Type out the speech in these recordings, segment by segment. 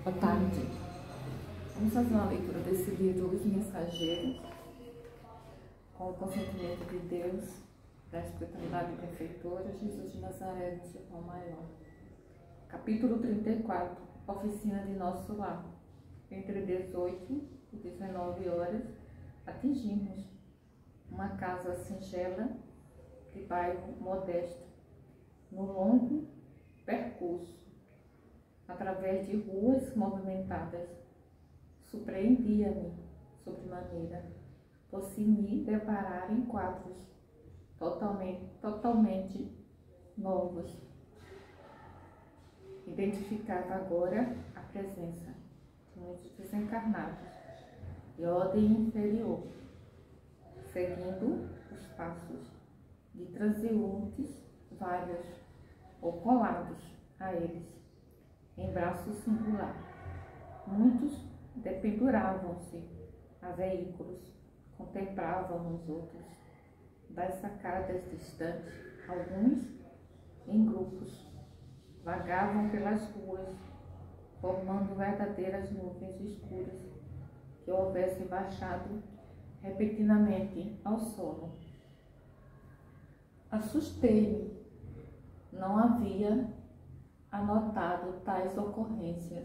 Boa tarde. Vamos fazer uma leitura desse livro, Os Mensageiros, com o consentimento de Deus, da espiritualidade benfeitora, Jesus de Nazaré, no seu pão maior. Capítulo 34, Oficina de Nosso Lar. Entre 18 e 19 horas, atingimos uma casa singela de bairro modesto, no longo percurso, através de ruas movimentadas. Surpreendia-me sobremaneira, por se me deparar em quadros totalmente novos. Identificava agora a presença de muitos desencarnados de ordem inferior, seguindo os passos de transeuntes vários ou colados a eles, em braço singular. Muitos dependuravam-se a veículos, contemplavam os outros das sacadas distantes, alguns em grupos, vagavam pelas ruas, formando verdadeiras nuvens escuras que houvessem baixado repentinamente ao solo. Assustei-me, não havia anotado tais ocorrências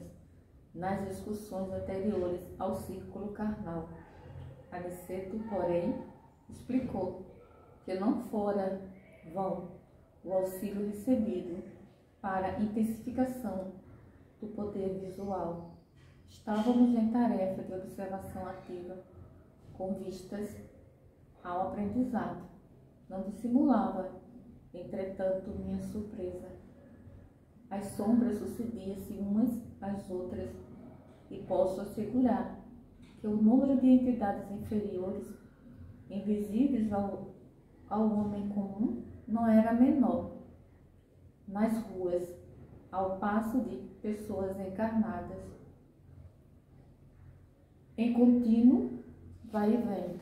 nas discussões anteriores ao círculo carnal. Aniceto, porém, explicou que não fora vão o auxílio recebido para intensificação do poder visual. Estávamos em tarefa de observação ativa, com vistas ao aprendizado. Não dissimulava, entretanto, minha surpresa. As sombras sucediam-se umas às outras, e posso assegurar que o número de entidades inferiores, invisíveis ao homem comum, não era menor. Nas ruas, ao passo de pessoas encarnadas, em contínuo vai e vem.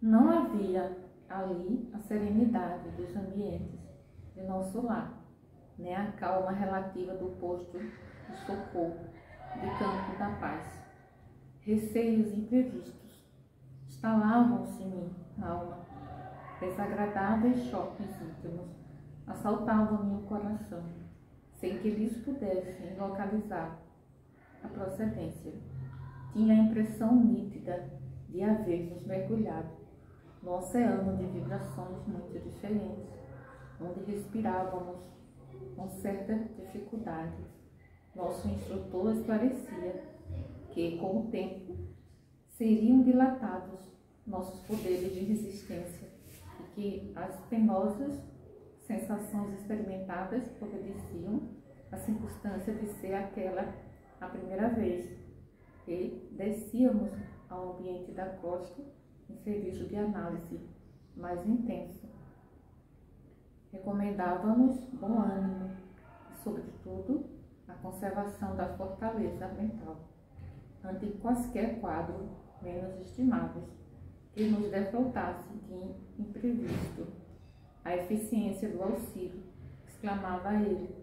Não havia ali a serenidade dos ambientes de nosso lar, nem a calma relativa do posto de socorro de campo da paz. Receios imprevistos instalavam-se-me na alma. Desagradáveis choques íntimos assaltavam-me o coração, sem que lhes pudessem localizar a procedência. Tinha a impressão nítida de havermos mergulhado no oceano de vibrações muito diferentes, onde respirávamos com certa dificuldade. Nosso instrutor esclarecia que, com o tempo, seriam dilatados nossos poderes de resistência e que as penosas sensações experimentadas obedeciam à circunstância de ser aquela a primeira vez que descíamos ao ambiente da costa em serviço de análise mais intenso. Recomendava-nos bom ânimo e, sobretudo, a conservação da fortaleza mental ante quaisquer quadro menos estimáveis que nos defrontasse de imprevisto. A eficiência do auxílio, exclamava ele,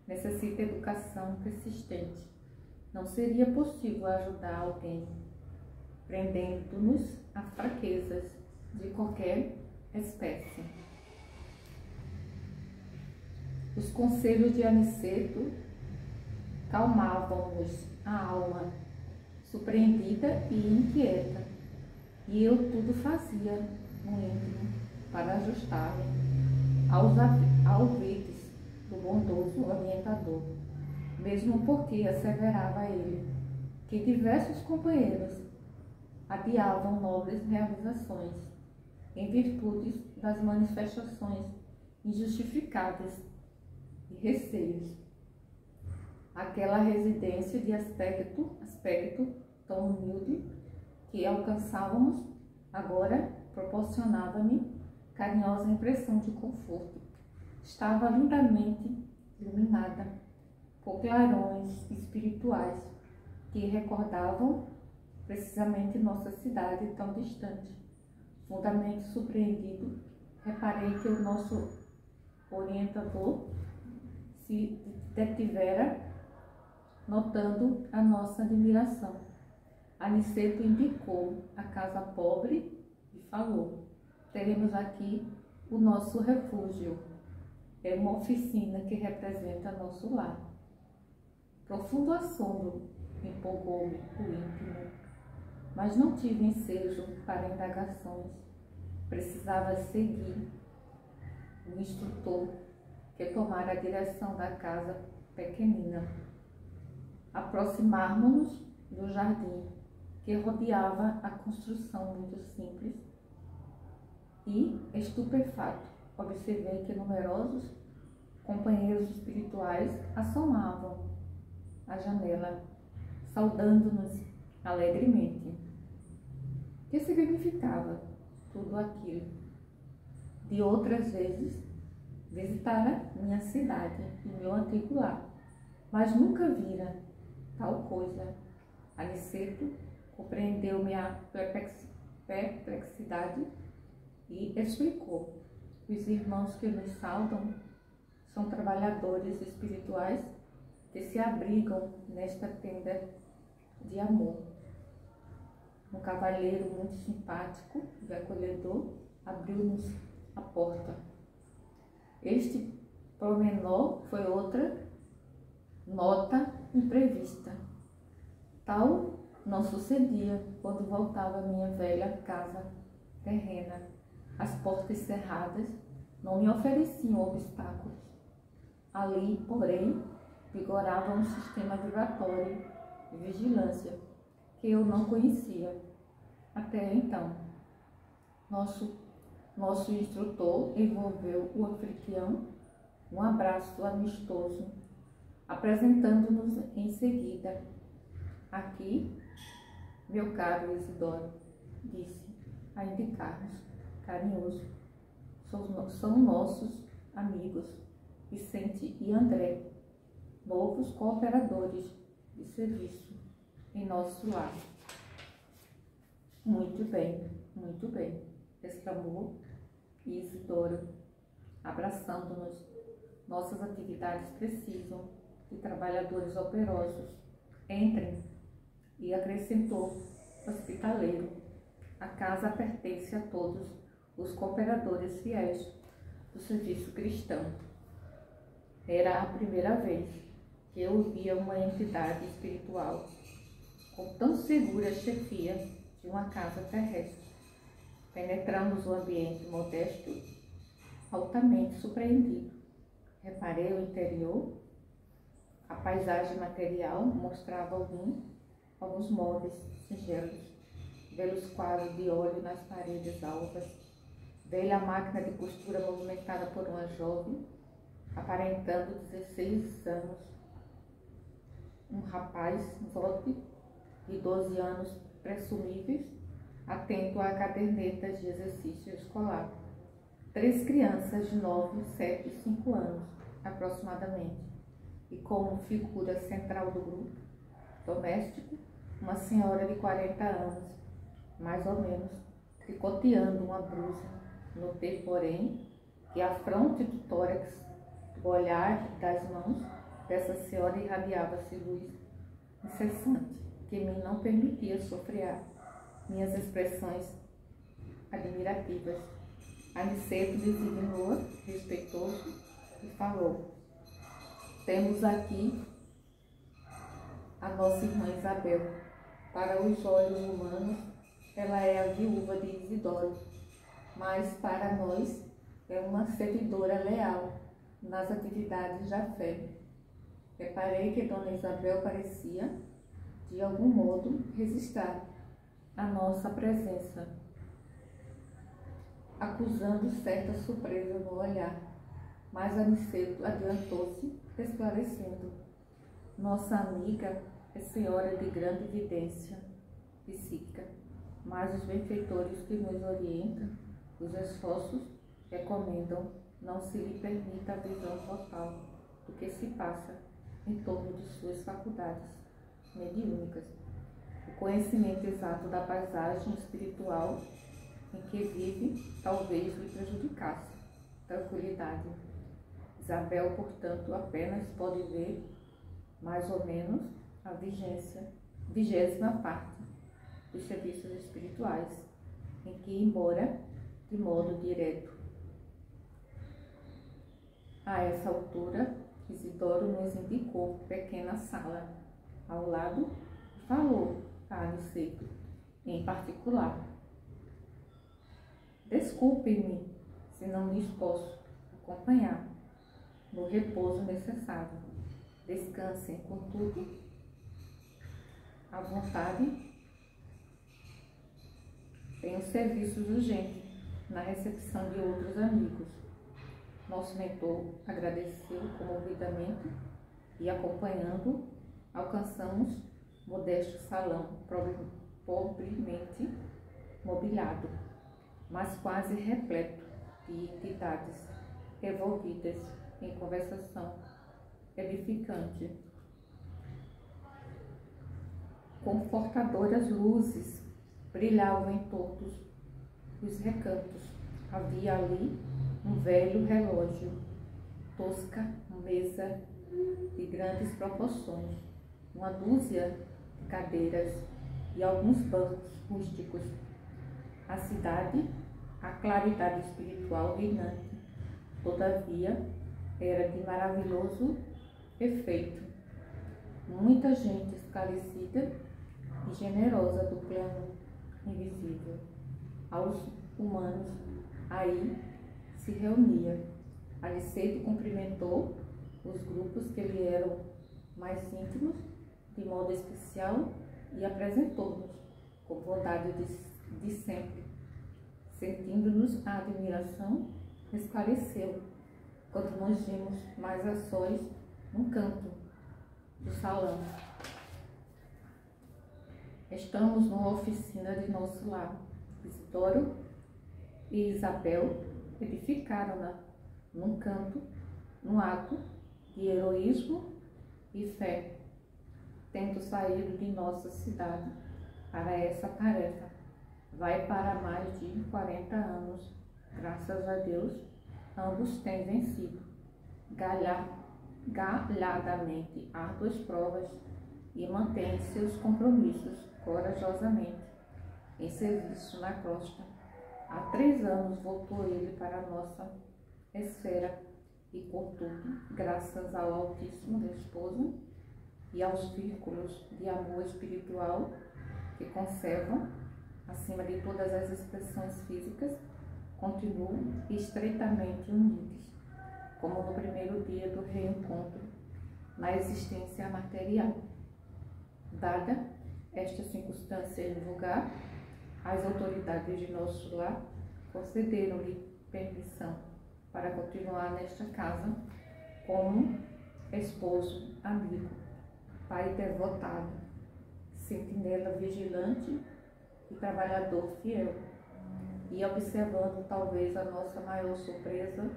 necessita educação persistente. Não seria possível ajudar alguém prendendo-nos a fraquezas de qualquer espécie. Os conselhos de Aniceto calmavam-nos a alma, surpreendida e inquieta, e eu tudo fazia no íntimo para ajustar-me aos alvitres do bondoso orientador, mesmo porque asseverava ele que diversos companheiros adiavam nobres realizações em virtude das manifestações injustificáveis e receios. Aquela residência de aspecto tão humilde que alcançávamos agora proporcionava-me carinhosa impressão de conforto. Estava lindamente iluminada por clarões espirituais que recordavam precisamente nossa cidade tão distante. Fundamente surpreendido, reparei que o nosso orientador se detivera notando a nossa admiração. Aniceto indicou a casa pobre e falou: teremos aqui o nosso refúgio. É uma oficina que representa nosso lar. Profundo assombro empolgou-me o íntimo, mas não tive ensejo para indagações. Precisava seguir o instrutor que tomara a direção da casa pequenina. Aproximármos-nos do jardim que rodeava a construção muito simples e, estupefato, observei que numerosos companheiros espirituais assomavam a janela, saudando-nos alegremente. O que significava tudo aquilo? De outras vezes, visitara minha cidade e meu antigo lar, mas nunca vira tal coisa. Aniceto compreendeu minha perplexidade e explicou: os irmãos que nos saudam são trabalhadores espirituais que se abrigam nesta tenda de amor. Um cavalheiro muito simpático e acolhedor abriu-nos a porta. Este pormenor foi outra nota imprevista. Tal não sucedia quando voltava à minha velha casa terrena. As portas cerradas não me ofereciam obstáculos. Ali, porém, vigorava um sistema vibratório de vigilância que eu não conhecia até então. Nosso instrutor envolveu o anfitrião um abraço amistoso, apresentando-nos em seguida. Aqui, meu caro Isidoro, disse, a indicar-nos, carinhoso, são nossos amigos, Vicente e André, novos cooperadores de serviço em nosso lar. Muito bem, exclamou Isidoro, abraçando-nos. Nossas atividades precisam de trabalhadores operosos. Entrem. E acrescentou, hospitaleiro, a casa pertence a todos os cooperadores fiéis do serviço cristão. Era a primeira vez que eu via uma entidade espiritual com tão segura chefia de uma casa terrestre. Penetramos o ambiente modesto, altamente surpreendido. Reparei o interior. A paisagem material mostrava alguns móveis singelos, belos quadros de óleo nas paredes alvas, velha máquina de costura movimentada por uma jovem, aparentando 16 anos. Um rapaz, Zote, de 12 anos presumíveis, atento a cadernetas de exercício escolar. 3 crianças de 9, 7 e 5 anos, aproximadamente. E como figura central do grupo doméstico, uma senhora de 40 anos, mais ou menos, tricoteando uma blusa. Notei, porém, que a fronte do tórax, do olhar e das mãos dessa senhora irradiava-se luz incessante, que me não permitia sofrear minhas expressões admirativas. Aniceto designou-a, respeitoso, e falou: temos aqui a nossa irmã Isabel. Para os olhos humanos, ela é a viúva de Isidoro, mas para nós é uma servidora leal nas atividades da fé. Reparei que Dona Isabel parecia, de algum modo, registrar a nossa presença, acusando certa surpresa no olhar, mas Aniceto adiantou-se, esclarecendo: nossa amiga é senhora de grande evidência psíquica, mas os benfeitores que nos orientam, os esforços recomendam, não se lhe permita a visão total do que se passa em torno de suas faculdades mediúnicas. O conhecimento exato da paisagem espiritual em que vive talvez lhe prejudicasse. Tranquilidade. Isabel, portanto, apenas pode ver, mais ou menos, a 20ª parte dos serviços espirituais, em que, embora de modo direto a essa altura, Isidoro nos indicou pequena sala ao lado e falou a Aniceto em particular: desculpe-me se não lhes posso acompanhar no repouso necessário. Descansem, contudo, à vontade. Tenho serviços urgentes na recepção de outros amigos. Nosso mentor agradeceu comovidamente e, acompanhando, alcançamos modesto salão, pobremente mobiliado, mas quase repleto de entidades envolvidas em conversação edificante. Confortadoras luzes brilhavam em todos os recantos. Havia ali um velho relógio, tosca mesa de grandes proporções, uma dúzia de cadeiras e alguns bancos rústicos. A cidade, a claridade espiritual reinante, todavia, era de maravilhoso efeito. Muita gente esclarecida e generosa do plano invisível aos humanos aí se reunia. Aniceto cumprimentou os grupos que lhe eram mais íntimos de modo especial e apresentou-nos com bondade de sempre. Sentindo-nos a admiração, esclareceu, quando nos vimos mais a sós num canto do salão: estamos numa oficina de nosso lar. Isidoro e Isabel edificaram-na num canto, num ato de heroísmo e fé, tendo saído de nossa cidade para essa tarefa. Vai para mais de 40 anos. Graças a Deus, ambos têm vencido galhardamente árduas provas e mantêm seus compromissos corajosamente em serviço na costa. Há 3 anos voltou ele para a nossa esfera e, contudo, graças ao Altíssimo da esposa e aos vínculos de amor espiritual que conservam, acima de todas as expressões físicas, continuam estreitamente unidos, como no primeiro dia do reencontro na existência material. Dada esta circunstância invulgar, as autoridades de nosso lar concederam-lhe permissão para continuar nesta casa como esposo, amigo, pai devotado, sentinela vigilante e trabalhador fiel. E, observando talvez a nossa maior surpresa,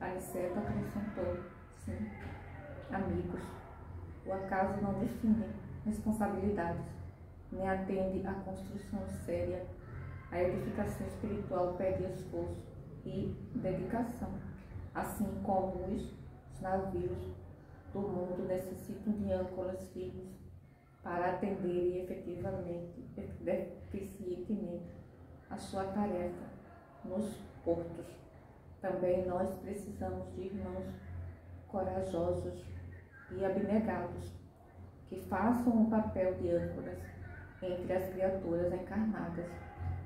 Aniceto acrescentou: sim, amigos, o acaso não define responsabilidades, nem atende à construção séria. A edificação espiritual pede esforço e dedicação, assim como os navios do mundo necessitam de âncoras firmes para atenderem efetivamente, eficientemente a sua tarefa nos portos. Também nós precisamos de irmãos corajosos e abnegados, que façam o papel de âncoras entre as criaturas encarnadas,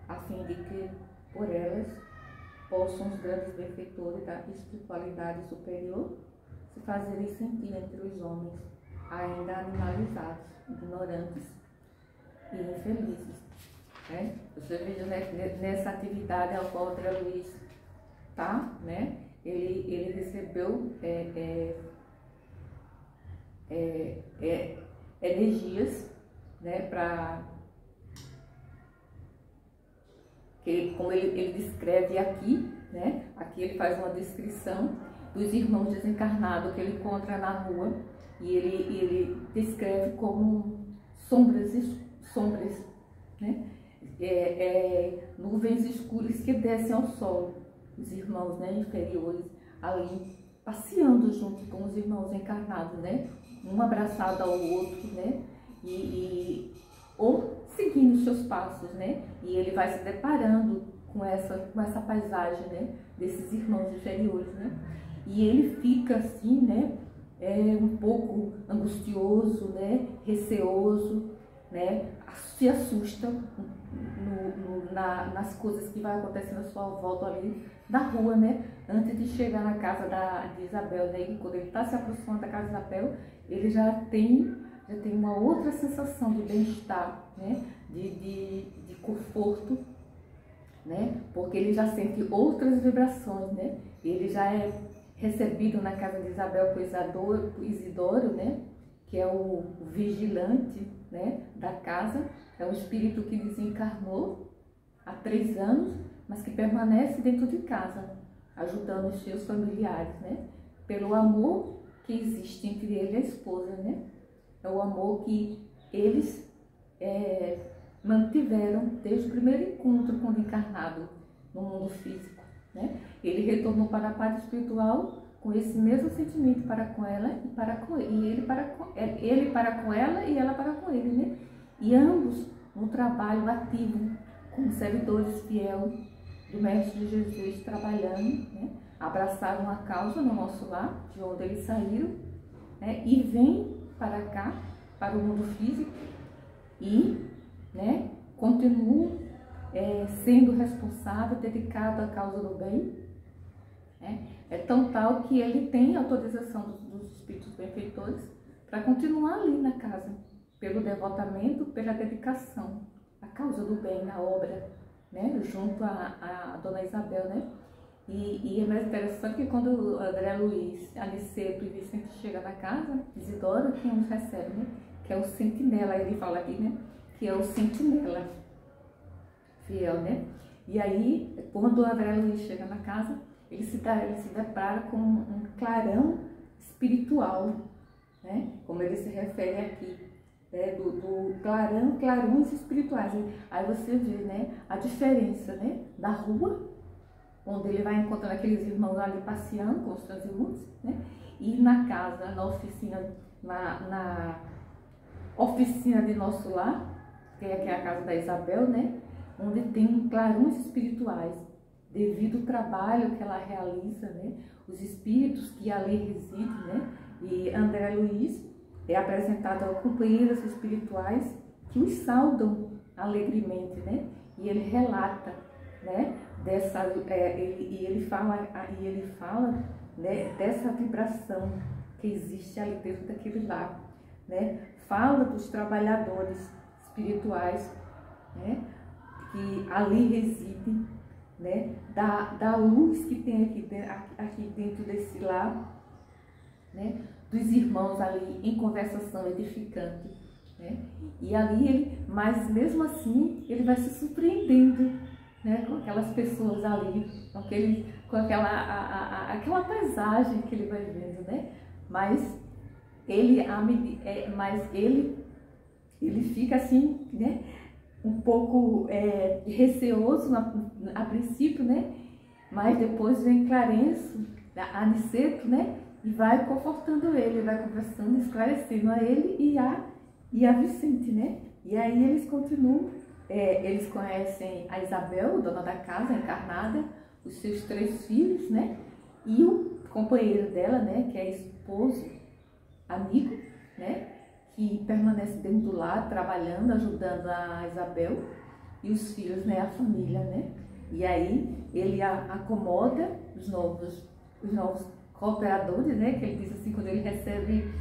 a fim de que, por elas, possam os grandes benfeitores da espiritualidade superior se fazerem sentir entre os homens, ainda animalizados, ignorantes e infelizes. Você veja, né, nessa atividade ao qual o André Luiz está, né, ele recebeu energias, né, para que, como ele descreve aqui, né, aqui ele faz uma descrição dos irmãos desencarnados que ele encontra na rua, e ele descreve como sombras, né, nuvens escuras que descem ao solo, os irmãos, né, inferiores, ali passeando junto com os irmãos encarnados, né, um abraçado ao outro, né? Ou seguindo os seus passos, né? E ele vai se deparando com essa paisagem, né? Desses irmãos inferiores, né? E ele fica assim, né? Um pouco angustioso, né? Receoso, né? Se assusta nas coisas que vai acontecendo à sua volta ali na rua, né? Antes de chegar na casa de Isabel, né? E quando ele está se aproximando da casa de Isabel, ele já tem uma outra sensação de bem-estar, né? De conforto, né? Porque ele já sente outras vibrações, né? Ele já é recebido na casa de Isabel por Isidoro, né? Que é o vigilante, né? Da casa, é um espírito que desencarnou há 3 anos, mas que permanece dentro de casa, ajudando os seus familiares, né? Pelo amor que existe entre ele e a esposa, né? É o amor que eles mantiveram desde o primeiro encontro quando encarnado no mundo físico, né? Ele retornou para a parte espiritual com esse mesmo sentimento para com ela ele para com ela e ela para com ele, né? E ambos no trabalho ativo, como servidores fiel do Mestre Jesus, trabalhando, né? Abraçaram a causa no nosso lar, de onde eles saíram, né? E vêm para cá, para o mundo físico, e, né, continuam sendo responsável, dedicado à causa do bem, né? É tão tal que ele tem autorização dos espíritos benfeitores para continuar ali na casa, pelo devotamento, pela dedicação à causa do bem, na obra, né? Junto a Dona Isabel, né? E é mais interessante que quando André Luiz, Aniceto e Vicente chegam na casa, Isidoro quem os recebe, né? Que é o sentinela, ele fala aqui, né? Que é o sentinela fiel, né? E aí, quando o André Luiz chega na casa, ele se depara com um clarão espiritual, né? Como ele se refere aqui, né? do clarões espirituais. Aí você vê, né? A diferença, né? Da rua, onde ele vai encontrando aqueles irmãos ali passeando com os transeuntes, né? E na casa, na oficina de nosso lar, que é a casa da Isabel, né? Onde tem clarões espirituais, devido ao trabalho que ela realiza, né? Os espíritos que ali residem, né? E André Luiz é apresentado a companheiros espirituais que os saudam alegremente, né? E ele relata, né? Ele fala, né? Dessa vibração que existe ali dentro daquele lar, né? Fala dos trabalhadores espirituais, né? Que ali residem, né? Da luz que tem aqui dentro desse lar, né? Dos irmãos ali em conversação edificante, né? E ali mas mesmo assim ele vai se surpreendendo, né? Com aquelas pessoas ali, com aquela paisagem que ele vai vendo, né? Mas ele fica assim, né? Um pouco receoso a princípio, né? Mas depois vem Clarenço, Aniceto, né? E vai confortando ele, vai conversando, esclarecendo a ele e a Vicente, né? E aí eles continuam, eles conhecem a Isabel, dona da casa, encarnada, os seus 3 filhos, né? E o companheiro dela, né? Que é esposo, amigo, né? Que permanece dentro do lar, trabalhando, ajudando a Isabel e os filhos, né, a família, né? E aí ele acomoda os novos cooperadores, né? Que ele diz assim, quando ele recebe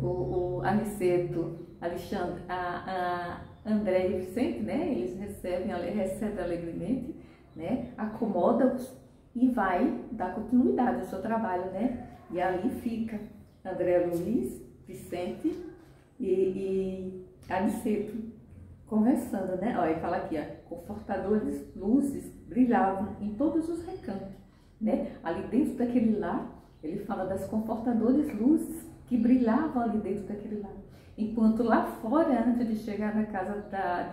o Aniceto, Alexandre, a André e Vicente, né? Eles recebem alegremente, né? Acomoda-os e vai dar continuidade ao seu trabalho, né? E ali fica André Luiz, Vicente e Aniceto conversando, né? Olha, ele fala aqui, ó, confortadores luzes brilhavam em todos os recantos, né? Ali dentro daquele lar, ele fala das confortadores luzes que brilhavam ali dentro daquele lar. Enquanto lá fora, antes de chegar na casa da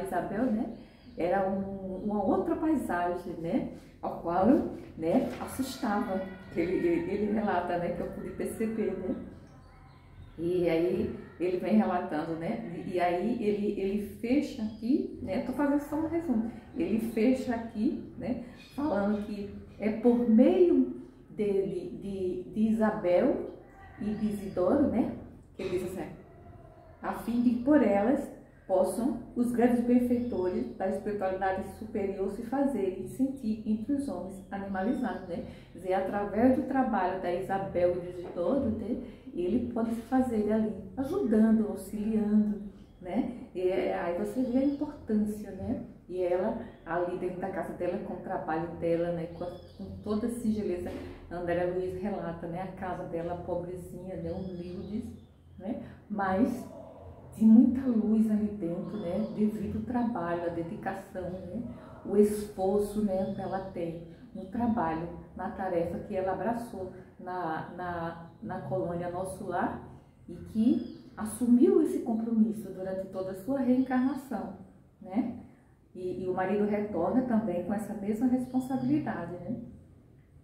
Isabel, né? era uma outra paisagem, né? Ao qual, né, assustava. Ele relata, né, que eu pude perceber, né? E aí ele vem relatando, né? E aí ele fecha aqui, né? Tô fazendo só um resumo. Ele fecha aqui, né? Falando que é por meio de Isabel e de Isidoro, né? Que ele diz assim, a fim de que por elas possam os grandes benfeitores da espiritualidade superior se fazerem sentir entre os homens animalizados, né? Quer dizer, através do trabalho da Isabel e de Isidoro, né? Ele pode se fazer ali, ajudando, auxiliando, né? E aí você vê a importância, né? E ela, ali dentro da casa dela, com o trabalho dela, né? Com toda a singeleza, André Luiz relata, né? A casa dela, pobrezinha, né? Humilde, né? Mas de muita luz ali dentro, né? Devido ao trabalho, a dedicação, né? O esforço, né? Que ela tem no trabalho, na tarefa que ela abraçou na colônia Nosso Lar e que assumiu esse compromisso durante toda a sua reencarnação, né? E o marido retorna também com essa mesma responsabilidade, né?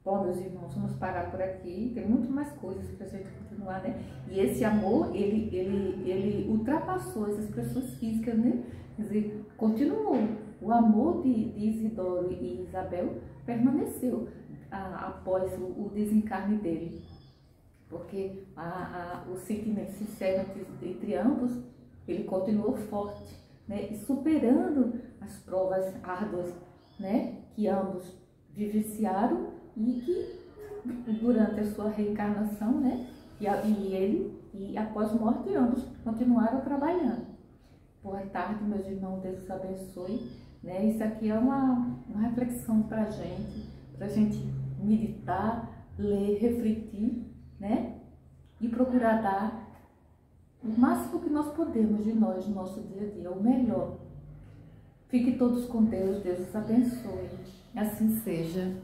Bom, meus irmãos, vamos parar por aqui, tem muito mais coisas para a gente continuar, né? E esse amor, ele ultrapassou essas pessoas físicas, né? Quer dizer, continuou. O amor de Isidoro e Isabel permaneceu após o desencarne dele. Porque o sentimento sincero entre ambos, ele continuou forte, né? E superando as provas árduas, né? Que ambos vivenciaram e que durante a sua reencarnação, né? E após morte, ambos continuaram trabalhando. Boa tarde, meus irmãos, Deus os abençoe. Né? Isso aqui é uma reflexão para a gente meditar, ler, refletir, né? E procurar dar o máximo que nós podemos de nós no nosso dia a dia, o melhor. Fiquem todos com Deus, Deus os abençoe. Assim seja.